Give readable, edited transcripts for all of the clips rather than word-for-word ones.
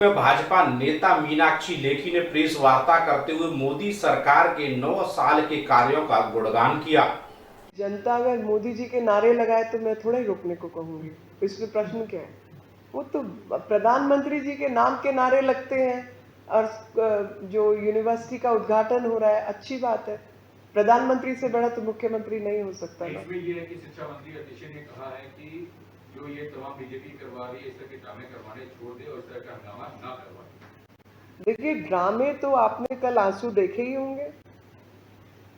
में भाजपा नेता मीनाक्षी लेखी ने प्रेस वार्ता करते हुए मोदी सरकार के 9 साल के कार्यों का गुणगान किया। जनता अगर मोदी जी के नारे लगाए तो मैं थोड़ा ही रोकने को कहूंगी, इसमें प्रश्न क्या है? वो तो प्रधानमंत्री जी के नाम के नारे लगते हैं और जो यूनिवर्सिटी का उद्घाटन हो रहा है, अच्छी बात है। प्रधानमंत्री से बड़ा तो मुख्यमंत्री नहीं हो सकता ना। इसमें ये है कि शिक्षा मंत्री अतिशय ने कहा है कि जो ये तमाम बीजेपी करवा रही है इस तरह के ड्रामे करवाने छोड़ दे और इस तरह का हंगामा ना करवाए। देखिए, ड्रामे तो आपने कल आंसू देखे ही होंगे।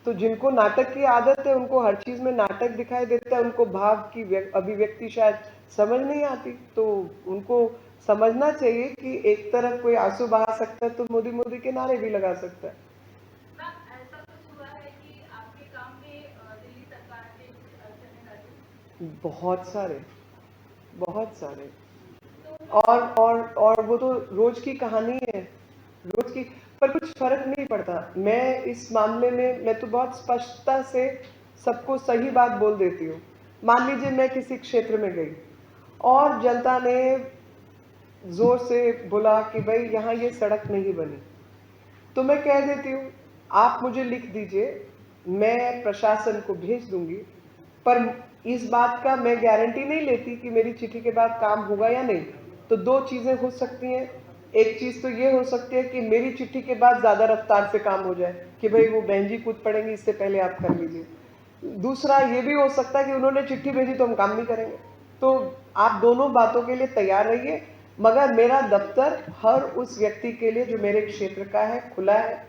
तो जिनको नाटक की आदत है उनको हर चीज में नाटक दिखाई देता है, उनको भाव की अभिव्यक्ति शायद समझ नहीं आती। तो उनको समझना चाहिए कि एक तरफ कोई आंसू बहा सकता है तो मोदी मोदी के नारे भी लगा सकता है। ऐसा कुछ हुआ है कि आपके काम में दिल्ली सरकार के कुछ अड़चनें आई? बहुत सारे और वो तो रोज की कहानी है, रोज की। पर कुछ फर्क नहीं पड़ता। मैं इस मामले में मैं तो बहुत स्पष्टता से सबको सही बात बोल देती हूँ। मान लीजिए मैं किसी क्षेत्र में गई और जनता ने जोर से बोला कि भाई यहाँ ये सड़क नहीं बनी, तो मैं कह देती हूँ आप मुझे लिख दीजिए, मैं प्रशासन को भेज दूंगी। पर इस बात का मैं गारंटी नहीं लेती कि मेरी चिट्ठी के बाद काम होगा या नहीं। तो दो चीजें हो सकती हैं। एक चीज तो ये हो सकती है कि मेरी चिट्ठी के बाद ज्यादा रफ्तार से काम हो जाए कि भाई वो बहन जी कूद पड़ेंगी, इससे पहले आप कर लीजिए। दूसरा ये भी हो सकता है कि उन्होंने चिट्ठी भेजी तो हम काम नहीं करेंगे। तो आप दोनों बातों के लिए तैयार रहिए, मगर मेरा दफ्तर हर उस व्यक्ति के लिए जो मेरे क्षेत्र का है खुला है।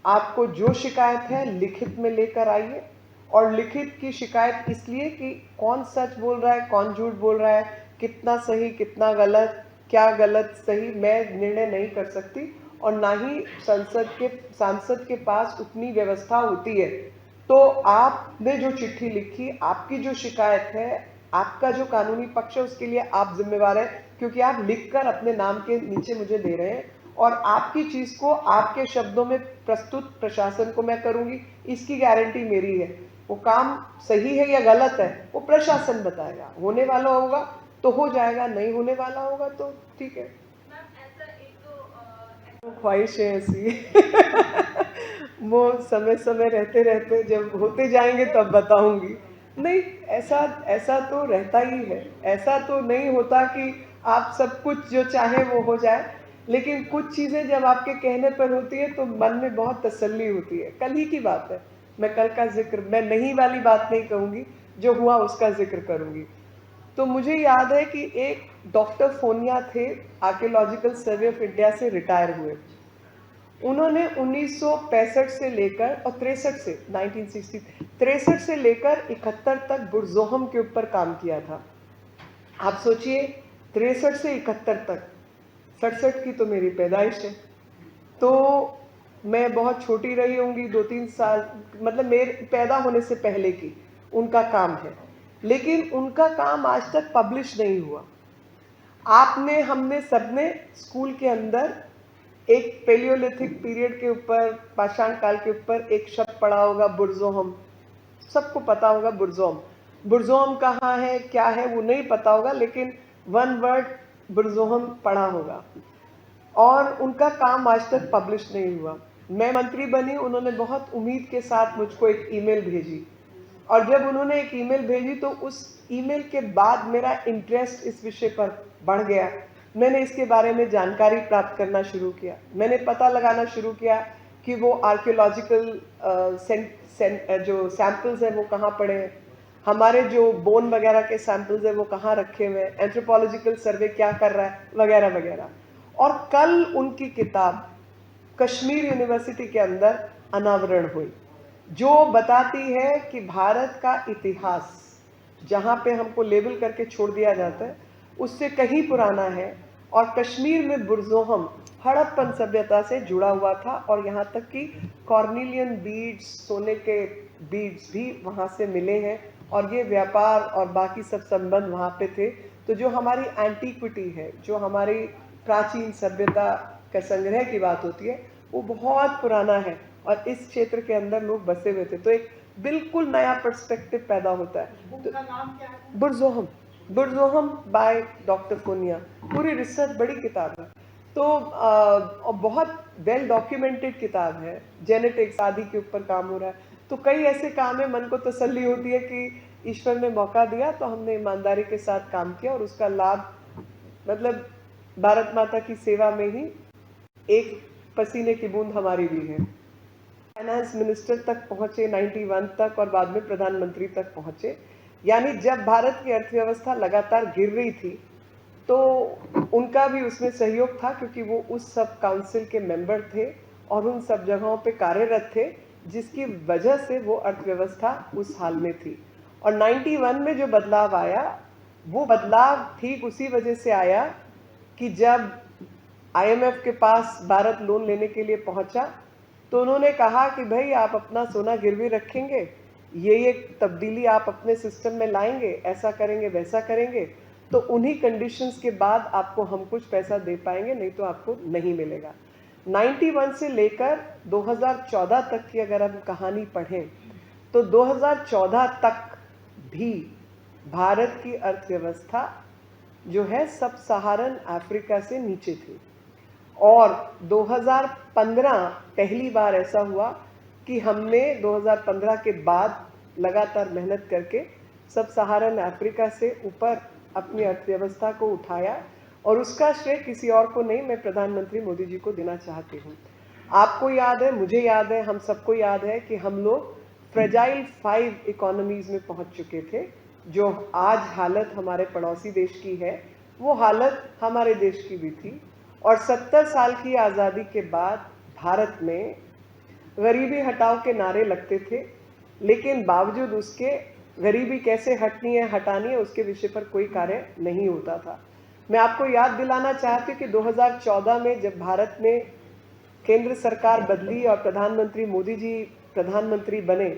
आपको जो शिकायत है लिखित में लेकर आइए। और लिखित की शिकायत इसलिए कि कौन सच बोल रहा है, कौन झूठ बोल रहा है, कितना सही कितना गलत, क्या गलत सही मैं निर्णय नहीं कर सकती, और ना ही सांसद के पास उतनी व्यवस्था होती है। तो आपने जो चिट्ठी लिखी, आपकी जो शिकायत है, आपका जो कानूनी पक्ष है, उसके लिए आप जिम्मेवार है, क्योंकि आप लिखकर अपने नाम के नीचे मुझे दे रहे हैं। और आपकी चीज को आपके शब्दों में प्रस्तुत प्रशासन को मैं करूंगी, इसकी गारंटी मेरी है। वो काम सही है या गलत है वो प्रशासन बताएगा। होने वाला होगा तो हो जाएगा, नहीं होने वाला होगा तो ठीक है। ख्वाहिश है ऐसी वो समय समय रहते रहते जब होते जाएंगे तब बताऊंगी। नहीं, ऐसा तो रहता ही है। ऐसा तो नहीं होता कि आप सब कुछ जो चाहे वो हो जाए, लेकिन कुछ चीजें जब आपके कहने पर होती है तो मन में बहुत तसल्ली होती है। कल ही की बात है, मैं कल का जिक्र, मैं नहीं वाली बात नहीं कहूंगी, जो हुआ उसका जिक्र करूंगी। तो मुझे याद है कि एक डॉक्टर फोनिया थे, आर्कियोलॉजिकल सर्वे ऑफ इंडिया से रिटायर हुए। उन्होंने 1965 से लेकर और 63 से लेकर 71 तक बुरजोहम के ऊपर काम किया था। आप सोचिए, 63 से 71 तक, 67 की तो मेरी पैदाइश है, तो मैं बहुत छोटी रही होंगी, 2-3 साल, मतलब मेरे पैदा होने से पहले की उनका काम है। लेकिन उनका काम आज तक पब्लिश नहीं हुआ। आपने, हमने, सबने स्कूल के अंदर एक पेलियोलिथिक पीरियड के ऊपर, पाषाण काल के ऊपर एक शब्द पढ़ा होगा, बुरजोहम। सबको पता होगा बुरजोहम। बुरजोहम कहाँ है, क्या है, वो नहीं पता होगा, लेकिन वन वर्ड बुरजोहम पढ़ा होगा। और उनका काम आज तक पब्लिश नहीं हुआ। मैं मंत्री बनी, उन्होंने बहुत उम्मीद के साथ मुझको एक ईमेल भेजी, और जब उन्होंने एक ईमेल भेजी तो उस ईमेल के बाद मेरा इंटरेस्ट इस विषय पर बढ़ गया। मैंने इसके बारे में जानकारी प्राप्त करना शुरू किया, मैंने पता लगाना शुरू किया कि वो आर्कियोलॉजिकल जो सैंपल्स हैं वो कहाँ पड़े हैं, हमारे जो बोन वगैरह के सैंपल्स हैं वो कहाँ रखे हुए हैं, एंथ्रोपोलॉजिकल सर्वे क्या कर रहा है, वगैरह वगैरह। और कल उनकी किताब कश्मीर यूनिवर्सिटी के अंदर अनावरण हुई, जो बताती है कि भारत का इतिहास जहाँ पे हमको लेबल करके छोड़ दिया जाता है उससे कहीं पुराना है। और कश्मीर में बुरजोहम हड़प्पन सभ्यता से जुड़ा हुआ था, और यहाँ तक कि कॉर्निलियन बीड्स, सोने के बीड्स भी वहाँ से मिले हैं, और ये व्यापार और बाकी सब संबंध वहाँ पे थे। तो जो हमारी एंटीक्विटी है, जो हमारी प्राचीन सभ्यता का संग्रह की बात होती है, वो बहुत पुराना है, और इस क्षेत्र के अंदर लोग बसे हुए थे। तो एक बिल्कुल नया पर्सपेक्टिव पैदा होता है। तो बुरजोहम, बुरजोहम बाय डॉक्टर फोनिया, पूरी रिसर्च, बड़ी किताब है। तो और बहुत वेल डॉक्यूमेंटेड किताब है, जेनेटिक्स आदि के ऊपर काम हो रहा है। तो कई ऐसे काम है, मन को तसल्ली होती है कि ईश्वर ने मौका दिया तो हमने ईमानदारी के साथ काम किया और उसका लाभ मतलब भारत माता की सेवा में ही एक पसीने की बूंद हमारी भी है। फाइनेंस मिनिस्टर तक पहुंचे 91 तक और बाद में प्रधानमंत्री तक पहुंचे। यानी जब भारत की अर्थव्यवस्था लगातार गिर रही थी तो उनका भी उसमें सहयोग था, क्योंकि वो उस सब काउंसिल के मेंबर थे और उन सब जगहों पे कार्यरत थे, जिसकी वजह से वो अर्थव्यवस्था उस हाल में थी। और 91 में जो बदलाव आया, वो बदलाव ठीक उसी वजह से आया कि जब IMF के पास भारत लोन लेने के लिए पहुंचा तो उन्होंने कहा कि भाई आप अपना सोना गिरवी रखेंगे, ये तब्दीली आप अपने सिस्टम में लाएंगे, ऐसा करेंगे वैसा करेंगे, तो उन्हीं कंडीशंस के बाद आपको हम कुछ पैसा दे पाएंगे, नहीं तो आपको नहीं मिलेगा। 91 से लेकर 2014 तक की अगर हम कहानी पढ़ें तो 2014 तक भी भारत की अर्थव्यवस्था जो है सब सहारन अफ्रीका से नीचे थी। और 2015 पहली बार ऐसा हुआ कि हमने 2015 के बाद लगातार मेहनत करके सब सहारन अफ्रीका से ऊपर अपनी अर्थव्यवस्था को उठाया, और उसका श्रेय किसी और को नहीं, मैं प्रधानमंत्री मोदी जी को देना चाहती हूँ। आपको याद है, मुझे याद है, हम सबको याद है कि हम लोग फ्रेजाइल 5 इकोनॉमीज में पहुंच चुके थे। जो आज हालत हमारे पड़ोसी देश की है, वो हालत हमारे देश की भी थी। और 70 साल की आज़ादी के बाद भारत में गरीबी हटाओ के नारे लगते थे, लेकिन बावजूद उसके गरीबी कैसे हटनी है, हटानी है, उसके विषय पर कोई कार्य नहीं होता था। मैं आपको याद दिलाना चाहती हूँ कि 2014 में जब भारत में केंद्र सरकार बदली और प्रधानमंत्री मोदी जी प्रधानमंत्री बने,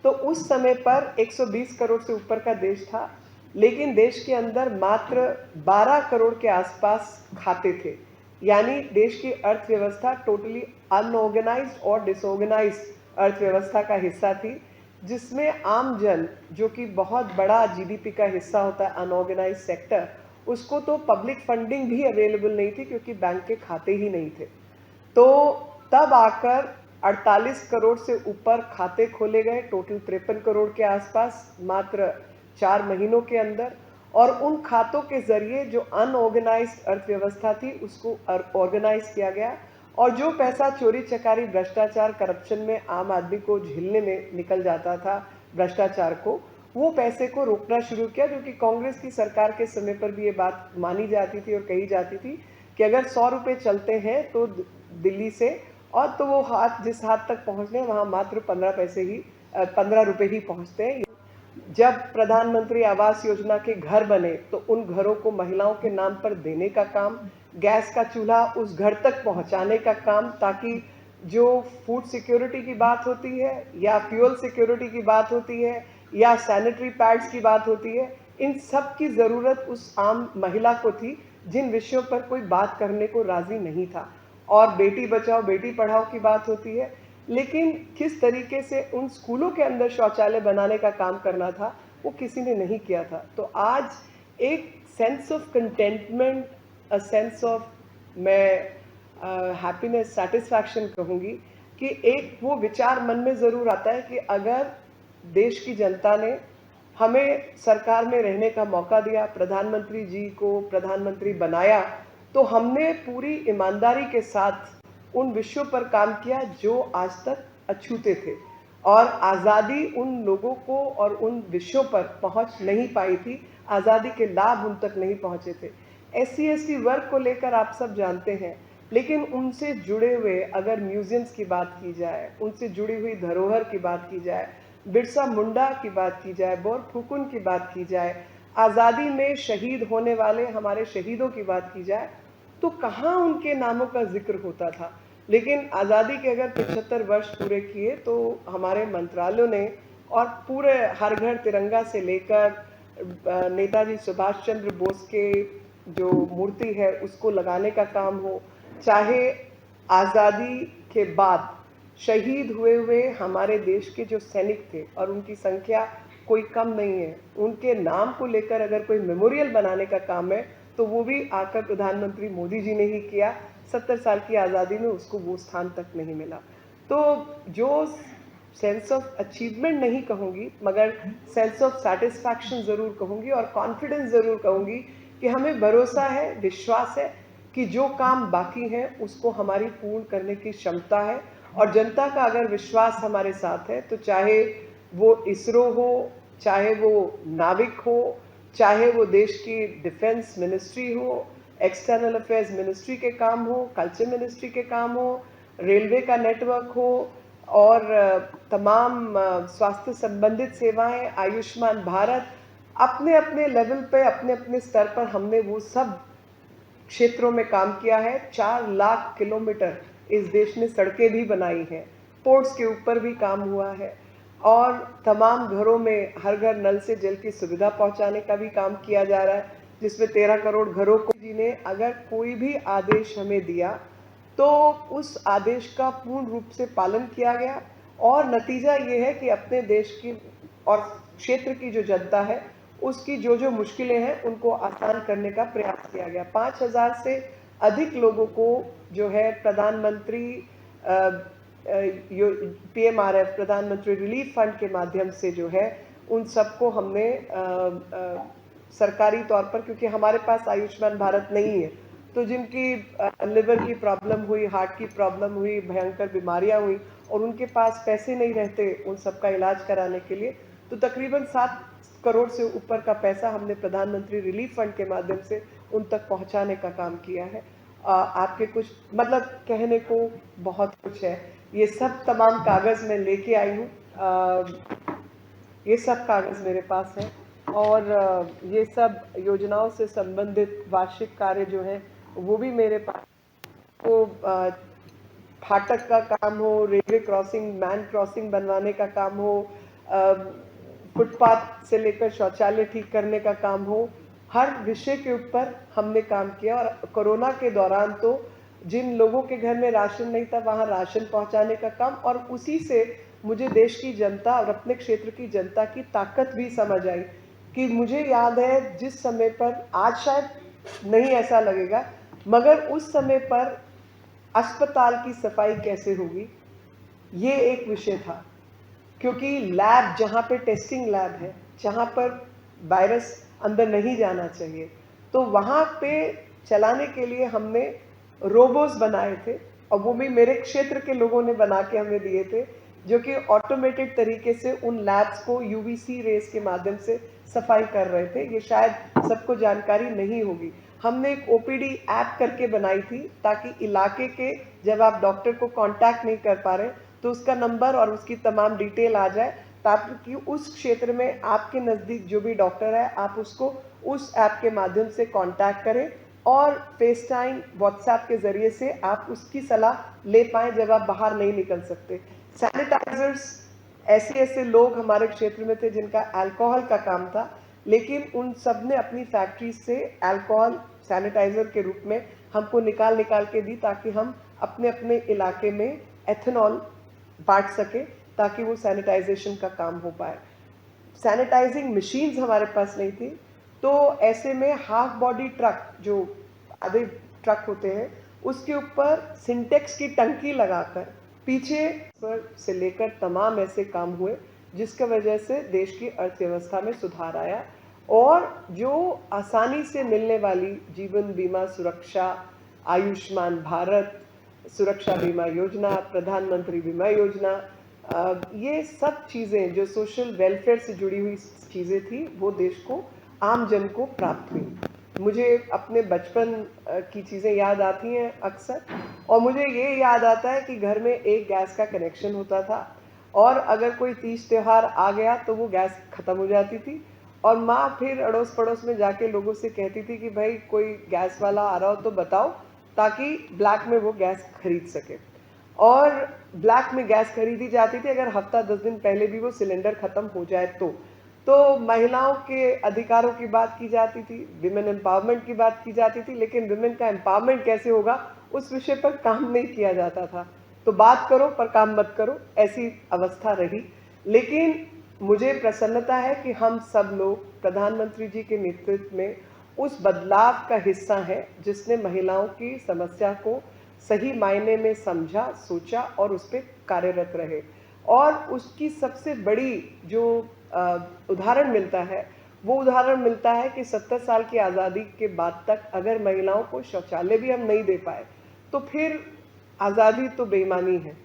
तो उस समय पर 120 करोड़ से ऊपर का देश था, लेकिन देश के अंदर मात्र 12 करोड़ के आसपास खाते थे। यानी देश की अर्थव्यवस्था टोटली अनऑर्गेनाइज्ड और डिसऑर्गेनाइज्ड अर्थव्यवस्था का हिस्सा थी, जिसमें आम जन, जो कि बहुत बड़ा GDP का हिस्सा होता है अनऑर्गेनाइज्ड सेक्टर, उसको तो पब्लिक फंडिंग भी अवेलेबल नहीं थी, क्योंकि बैंक के खाते ही नहीं थे। तो तब आकर 48 करोड़ से ऊपर खाते खोले गए, टोटल 53 करोड़ के आसपास मात्र 4 महीनों के अंदर। और उन खातों के जरिए जो अनऑर्गेनाइज्ड अर्थव्यवस्था थी उसको ऑर्गेनाइज किया गया, और जो पैसा चोरी चकारी भ्रष्टाचार करप्शन में आम आदमी को झेलने में निकल जाता था, भ्रष्टाचार को, वो पैसे को रोकना शुरू किया। जो कि कांग्रेस की सरकार के समय पर भी ये बात मानी जाती थी और कही जाती थी कि अगर 100 रुपये चलते हैं तो दिल्ली से, और तो वो हाथ जिस हाथ तक पहुँचने वहाँ मात्र 15 रुपये ही पहुँचते हैं। जब प्रधानमंत्री आवास योजना के घर बने तो उन घरों को महिलाओं के नाम पर देने का काम, गैस का चूल्हा उस घर तक पहुंचाने का काम, ताकि जो फूड सिक्योरिटी की बात होती है या फ्यूल सिक्योरिटी की बात होती है या सैनिटरी पैड्स की बात होती है, इन सब की ज़रूरत उस आम महिला को थी जिन विषयों पर कोई बात करने को राज़ी नहीं था। और बेटी बचाओ बेटी पढ़ाओ की बात होती है, लेकिन किस तरीके से उन स्कूलों के अंदर शौचालय बनाने का काम करना था वो किसी ने नहीं किया था। तो आज एक sense of contentment, a sense of, मैं हैप्पीनेस, सेटिस्फैक्शन कहूँगी, कि एक वो विचार मन में ज़रूर आता है कि अगर देश की जनता ने हमें सरकार में रहने का मौका दिया, प्रधानमंत्री जी को प्रधानमंत्री बनाया, तो हमने पूरी ईमानदारी के साथ उन विषयों पर काम किया जो आज तक अछूते थे, और आज़ादी उन लोगों को और उन विषयों पर पहुंच नहीं पाई थी, आज़ादी के लाभ उन तक नहीं पहुंचे थे। SC ST वर्ग को लेकर आप सब जानते हैं, लेकिन उनसे जुड़े हुए अगर म्यूजियम्स की बात की जाए, उनसे जुड़ी हुई धरोहर की बात की जाए, बिरसा मुंडा की बात की जाए, बोरफुकन की बात की जाए, आज़ादी में शहीद होने वाले हमारे शहीदों की बात की जाए, तो कहाँ उनके नामों का जिक्र होता था। लेकिन आज़ादी के अगर 75 वर्ष पूरे किए तो हमारे मंत्रालयों ने, और पूरे हर घर तिरंगा से लेकर नेताजी सुभाष चंद्र बोस के जो मूर्ति है उसको लगाने का काम हो, चाहे आज़ादी के बाद शहीद हुए हमारे देश के जो सैनिक थे, और उनकी संख्या कोई कम नहीं है, उनके नाम को लेकर अगर कोई मेमोरियल बनाने का काम है तो वो भी आकर प्रधानमंत्री मोदी जी ने ही किया। 70 साल की आज़ादी में उसको वो स्थान तक नहीं मिला। तो जो सेंस ऑफ अचीवमेंट नहीं कहूँगी, मगर सेंस ऑफ सेटिस्फैक्शन ज़रूर कहूँगी और कॉन्फिडेंस ज़रूर कहूँगी कि हमें भरोसा है, विश्वास है कि जो काम बाकी है उसको हमारी पूर्ण करने की क्षमता है। और जनता का अगर विश्वास हमारे साथ है तो चाहे वो इसरो हो, चाहे वो नाविक हो, चाहे वो देश की डिफेंस मिनिस्ट्री हो, एक्सटर्नल अफेयर्स मिनिस्ट्री के काम हो, कल्चर मिनिस्ट्री के काम हो, रेलवे का नेटवर्क हो और तमाम स्वास्थ्य संबंधित सेवाएं, आयुष्मान भारत, अपने अपने लेवल पे, अपने अपने स्तर पर हमने वो सब क्षेत्रों में काम किया है। 4 लाख किलोमीटर इस देश ने सड़कें भी बनाई हैं, पोर्ट्स के ऊपर भी काम हुआ है और तमाम घरों में हर घर नल से जल की सुविधा पहुंचाने का भी काम किया जा रहा है, जिसमें 13 करोड़ घरों को जी ने अगर कोई भी आदेश हमें दिया तो उस आदेश का पूर्ण रूप से पालन किया गया। और नतीजा ये है कि अपने देश की और क्षेत्र की जो जनता है उसकी जो जो मुश्किलें हैं उनको आसान करने का प्रयास किया गया। 5000 से अधिक लोगों को जो है प्रधानमंत्री PMRF, प्रधानमंत्री रिलीफ फंड के माध्यम से जो है उन सबको हमने सरकारी तौर पर, क्योंकि हमारे पास आयुष्मान भारत नहीं है, तो जिनकी लिवर की प्रॉब्लम हुई, हार्ट की प्रॉब्लम हुई, भयंकर बीमारियां हुई और उनके पास पैसे नहीं रहते उन सबका इलाज कराने के लिए, तो तकरीबन 7 करोड़ से ऊपर का पैसा हमने प्रधानमंत्री रिलीफ फंड के माध्यम से उन तक पहुंचाने का काम किया है। आपके कुछ मतलब कहने को बहुत कुछ है, ये सब तमाम कागज़ मैं लेके आई हूँ, ये सब कागज़ मेरे पास है और ये सब योजनाओं से संबंधित वार्षिक कार्य जो है वो भी मेरे पास। तो फाटक का काम हो, रेलवे क्रॉसिंग, मैन क्रॉसिंग बनवाने का काम हो, फुटपाथ से लेकर शौचालय ठीक करने का काम हो, हर विषय के ऊपर हमने काम किया। और कोरोना के दौरान तो जिन लोगों के घर में राशन नहीं था वहाँ राशन पहुँचाने का काम, और उसी से मुझे देश की जनता और अपने क्षेत्र की जनता की ताकत भी समझ आई कि मुझे याद है जिस समय पर, आज शायद नहीं ऐसा लगेगा, मगर उस समय पर अस्पताल की सफाई कैसे होगी ये एक विषय था, क्योंकि लैब जहाँ पे टेस्टिंग लैब है, जहाँ पर वायरस अंदर नहीं जाना चाहिए, तो वहाँ पे चलाने के लिए हमने रोबोस बनाए थे और वो भी मेरे क्षेत्र के लोगों ने बना के हमें दिए थे, जो कि ऑटोमेटेड तरीके से उन लैब्स को UVC रेस के माध्यम से सफाई कर रहे थे। ये शायद सबको जानकारी नहीं होगी। हमने एक OPD ऐप करके बनाई थी ताकि इलाके के जब आप डॉक्टर को कांटेक्ट नहीं कर पा रहे तो उसका नंबर और उसकी तमाम डिटेल आ जाए, ताकि उस क्षेत्र में आपके नज़दीक जो भी डॉक्टर है आप उसको उस ऐप के माध्यम से कांटेक्ट करें और फेस टाइम, व्हाट्सएप के ज़रिए से आप उसकी सलाह ले पाएँ जब आप बाहर नहीं निकल सकते। सैनिटाइजर्स, ऐसे लोग हमारे क्षेत्र में थे जिनका अल्कोहल का काम था, लेकिन उन सब ने अपनी फैक्ट्री से अल्कोहल सैनिटाइजर के रूप में हमको निकाल के दी, ताकि हम अपने अपने इलाके में एथेनॉल बांट सके ताकि वो सैनिटाइजेशन का काम हो पाए। सैनिटाइजिंग मशीन्स हमारे पास नहीं थी, तो ऐसे में हाफ बॉडी ट्रक, जो आधे ट्रक होते हैं, उसके ऊपर सिंटेक्स की टंकी लगाकर पीछे पर से लेकर तमाम ऐसे काम हुए जिसकी वजह से देश की अर्थव्यवस्था में सुधार आया। और जो आसानी से मिलने वाली जीवन बीमा सुरक्षा, आयुष्मान भारत, सुरक्षा बीमा योजना, प्रधानमंत्री बीमा योजना, ये सब चीज़ें जो सोशल वेलफेयर से जुड़ी हुई चीज़ें थी वो देश को, आम जन को प्राप्त हुई। मुझे अपने बचपन की चीज़ें याद आती हैं अक्सर, और मुझे ये याद आता है कि घर में एक गैस का कनेक्शन होता था और अगर कोई तीज त्यौहार आ गया तो वो गैस ख़त्म हो जाती थी और माँ फिर अड़ोस पड़ोस में जाके लोगों से कहती थी कि भाई कोई गैस वाला आ रहा हो तो बताओ, ताकि ब्लैक में वो गैस खरीद सके। और ब्लैक में गैस खरीदी जाती थी अगर हफ्ता 10 दिन पहले भी वो सिलेंडर ख़त्म हो जाए तो महिलाओं के अधिकारों की बात की जाती थी, विमेन एम्पावरमेंट की बात की जाती थी, लेकिन विमेन का एम्पावरमेंट कैसे होगा उस विषय पर काम नहीं किया जाता था। तो बात करो पर काम मत करो, ऐसी अवस्था रही। लेकिन मुझे प्रसन्नता है कि हम सब लोग प्रधानमंत्री जी के नेतृत्व में उस बदलाव का हिस्सा हैं जिसने महिलाओं की समस्या को सही मायने में समझा, सोचा और उस पर कार्यरत रहे। और उसकी सबसे बड़ी जो उदाहरण मिलता है वो उदाहरण मिलता है कि 70 साल की आज़ादी के बाद तक अगर महिलाओं को शौचालय भी हम नहीं दे पाए तो फिर आज़ादी तो बेईमानी है।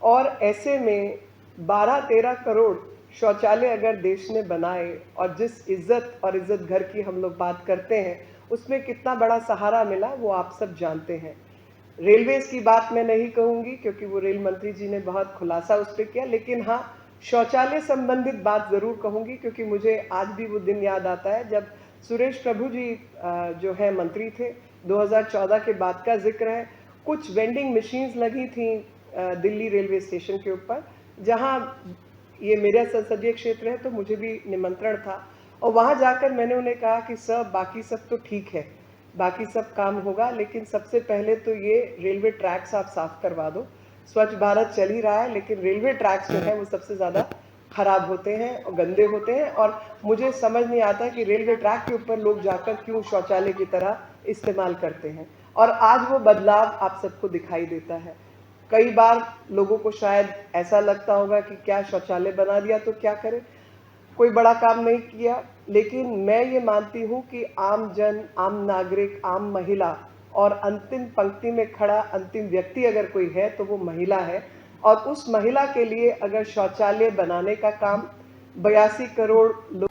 और ऐसे में 12-13 करोड़ शौचालय अगर देश ने बनाए और जिस इज्जत और इज्जत घर की हम लोग बात करते हैं उसमें कितना बड़ा सहारा मिला वो आप सब जानते हैं। रेलवेज की बात मैं नहीं कहूँगी क्योंकि वो रेल मंत्री जी ने बहुत खुलासा उस पर किया, लेकिन हाँ शौचालय संबंधित बात ज़रूर कहूँगी क्योंकि मुझे आज भी वो दिन याद आता है जब सुरेश प्रभु जी जो है मंत्री थे, 2014 के बाद का जिक्र है। कुछ वेंडिंग मशीन्स लगी थी दिल्ली रेलवे स्टेशन के ऊपर, जहाँ ये मेरा संसदीय क्षेत्र है तो मुझे भी निमंत्रण था और वहाँ जाकर मैंने उन्हें कहा कि सर बाकी सब तो ठीक है, बाकी सब काम होगा, लेकिन सबसे पहले तो ये रेलवे ट्रैक्स आप साफ करवा दो। स्वच्छ भारत चल ही रहा है लेकिन रेलवे ट्रैक्स जो है वो सबसे ज़्यादा खराब होते हैं और गंदे होते हैं और मुझे समझ नहीं आता कि रेलवे ट्रैक के ऊपर लोग जाकर क्यों शौचालय की तरह इस्तेमाल करते हैं। और आज वो बदलाव आप सबको दिखाई देता है। कई बार लोगों को शायद ऐसा लगता होगा कि क्या शौचालय बना दिया तो क्या करें, कोई बड़ा काम नहीं किया, लेकिन मैं ये मानती हूँ कि आम जन, आम नागरिक, आम महिला और अंतिम पंक्ति में खड़ा अंतिम व्यक्ति अगर कोई है तो वो महिला है। और उस महिला के लिए अगर शौचालय बनाने का काम 82 करोड़ लोग